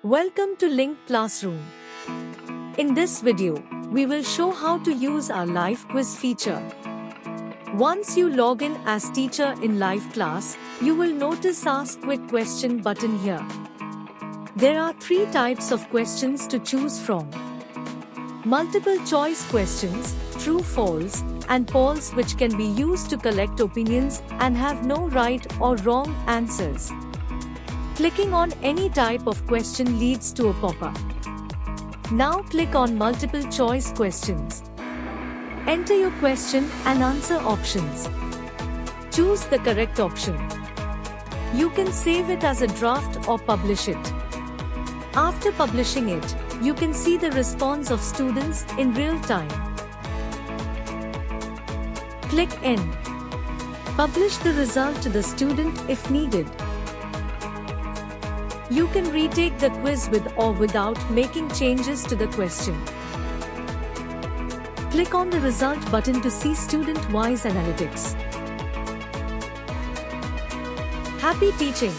Welcome to Link Classroom. In this video, we will show how to use our live quiz feature. Once you log in as teacher in live class, you will notice Ask Quick Question button here. There are three types of questions to choose from. Multiple choice questions, true, false, and polls which can be used to collect opinions and have no right or wrong answers. Clicking on any type of question leads to a pop-up. Now click on multiple choice questions. Enter your question and answer options. Choose the correct option. You can save it as a draft or publish it. After publishing it, you can see the response of students in real time. Click End. Publish the result to the student if needed. You can retake the quiz with or without making changes to the question. Click on the Result button to see student-wise analytics. Happy teaching!